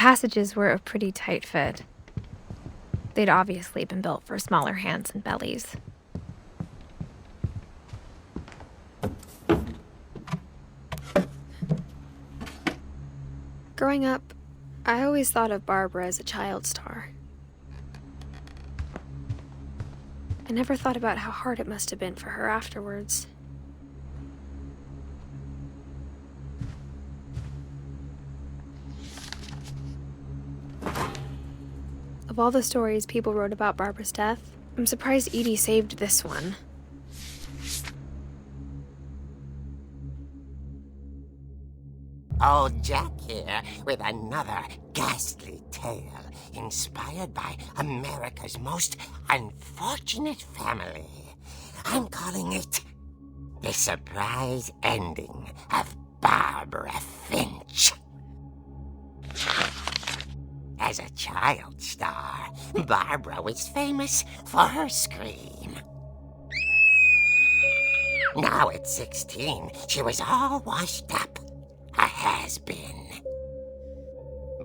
passages were a pretty tight fit. They'd obviously been built for smaller hands and bellies. Growing up, I always thought of Barbara as a child star. I never thought about how hard it must have been for her afterwards. Of all the stories people wrote about Barbara's death, I'm surprised Edie saved this one. Old Jack here with another ghastly tale inspired by America's most unfortunate family. I'm calling it The Surprise Ending of Barbara Finch. As a child star, Barbara was famous for her scream. Now at 16, she was all washed up. A has-been.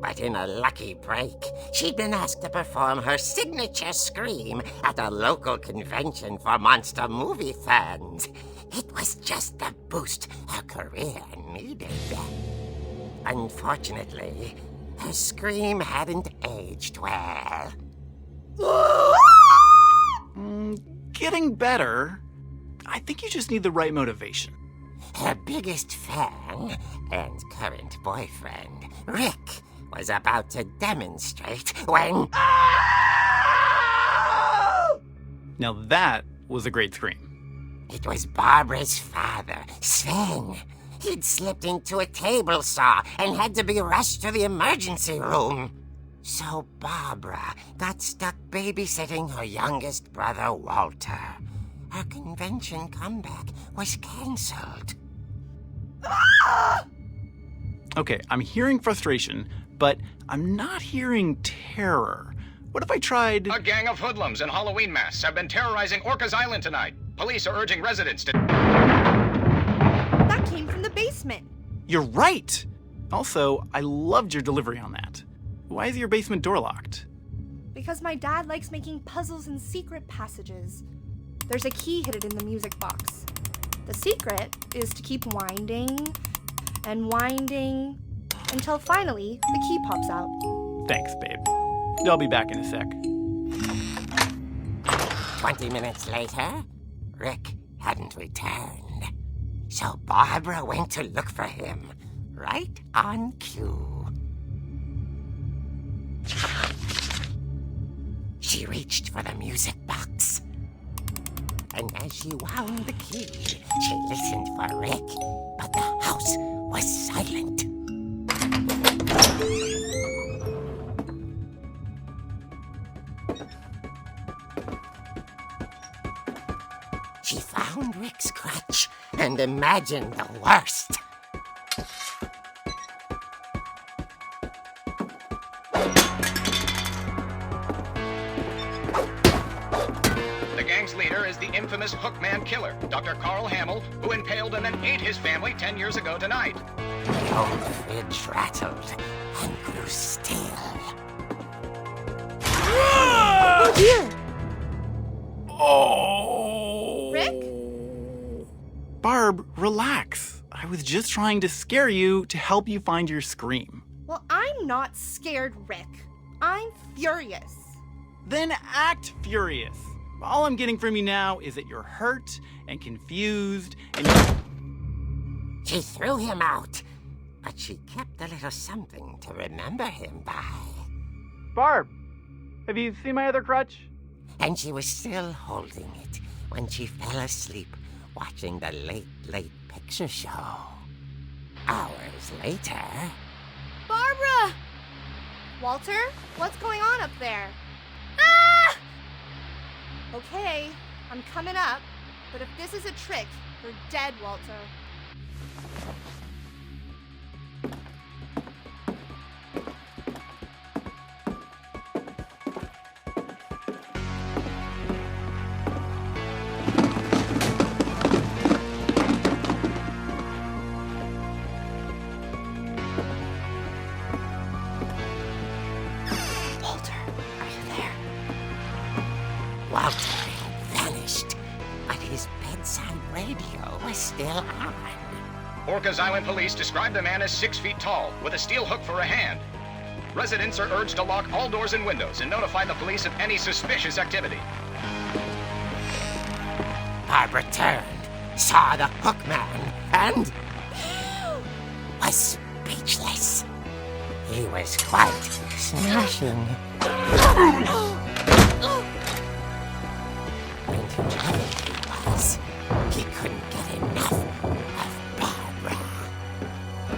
But in a lucky break, she'd been asked to perform her signature scream at a local convention for monster movie fans. It was just the boost her career needed. Unfortunately, her scream hadn't aged well. Getting better. I think you just need the right motivation. Her biggest fan and current boyfriend, Rick, was about to demonstrate when... Now that was a great scream. It was Barbara's father, Sven. He'd slipped into a table saw and had to be rushed to the emergency room. So Barbara got stuck babysitting her youngest brother, Walter. Her convention comeback was cancelled. Okay, I'm hearing frustration, but I'm not hearing terror. What if I tried... A gang of hoodlums in Halloween masks have been terrorizing Orcas Island tonight. Police are urging residents to... That came from the basement. You're right! Also, I loved your delivery on that. Why is your basement door locked? Because my dad likes making puzzles and secret passages. There's a key hidden in the music box. The secret is to keep winding and winding until finally the key pops out. Thanks, babe. I'll be back in a sec. 20 minutes later, Rick hadn't returned. So Barbara went to look for him, right on cue. She reached for the music box. And as she wound the key, she listened for Rick, but the house was silent. She found Rick's crutch and imagined the worst. The gang's leader is the infamous Hookman Killer, Dr. Carl Hamill, who impaled and then ate his family 10 years ago tonight. The old fridge rattled and grew still. Oh dear! Oh! Rick? Barb, relax. I was just trying to scare you to help you find your scream. Well, I'm not scared, Rick. I'm furious. Then act furious. All I'm getting from you now is that you're hurt and confused and She threw him out, but she kept a little something to remember him by. Barb, have you seen my other crutch? And she was still holding it when she fell asleep watching the late picture show. Hours later... Barbara! Walter, what's going on up there? Ah! Okay, I'm coming up, but if this is a trick, you're dead, Walter. Walter had vanished, but his bedside radio was still on. Orcas Island police describe the man as 6 feet tall, with a steel hook for a hand. Residents are urged to lock all doors and windows and notify the police of any suspicious activity. Barbara turned, saw the hook man, and was speechless. He was quite smashing. Vintage he was. He couldn't get enough of Barbara.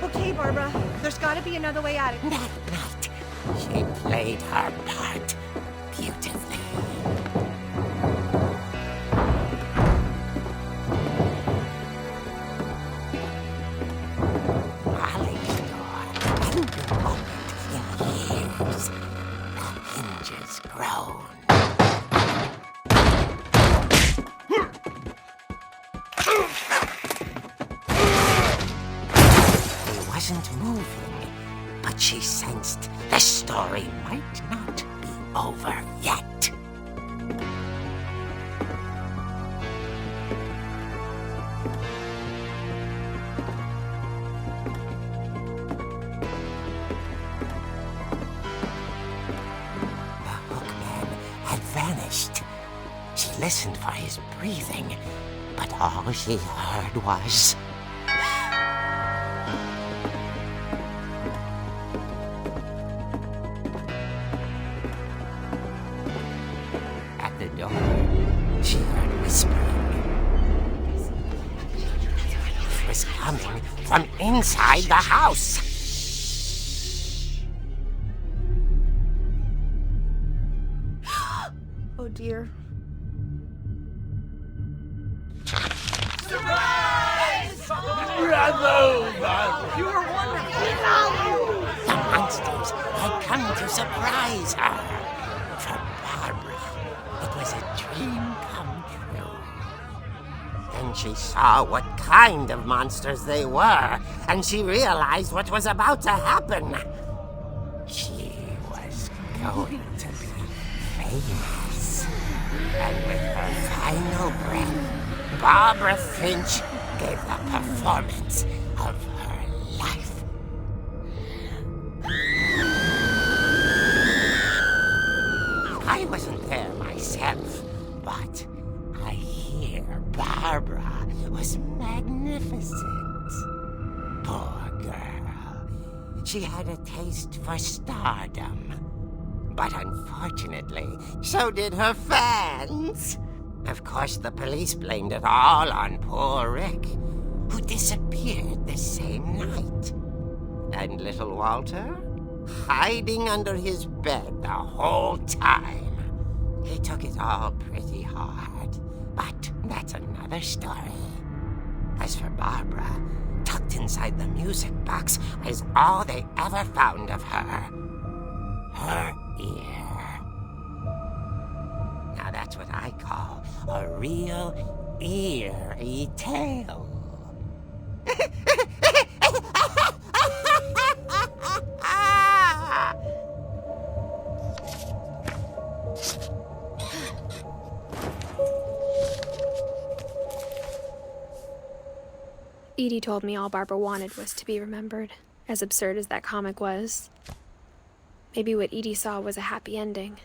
Okay, Barbara, there's gotta be another way out of it. That night, she played her part beautifully. Molly's door hadn't been opened in years. The hinges groaned. He wasn't moving, but she sensed the story might not be over yet. The hookman had vanished. She listened for his breathing, but all she heard was... At the door, she heard whispering. It was coming from inside the house. Oh dear. The monsters had come to surprise her. For Barbara, it was a dream come true. Then she saw what kind of monsters they were, and she realized what was about to happen. She was going to be famous. And with her final breath, Barbara Finch gave the performance of her life. I wasn't there myself, but I hear Barbara was magnificent. Poor girl. She had a taste for stardom. But unfortunately, so did her fans. Of course, the police blamed it all on poor Rick, who disappeared the same night. And little Walter? Hiding under his bed the whole time. He took it all pretty hard, but that's another story. As for Barbara, tucked inside the music box was all they ever found of her. Her ear. Now that's what I call a real eerie tale. Edie told me all Barbara wanted was to be remembered, as absurd as that comic was. Maybe what Edie saw was a happy ending.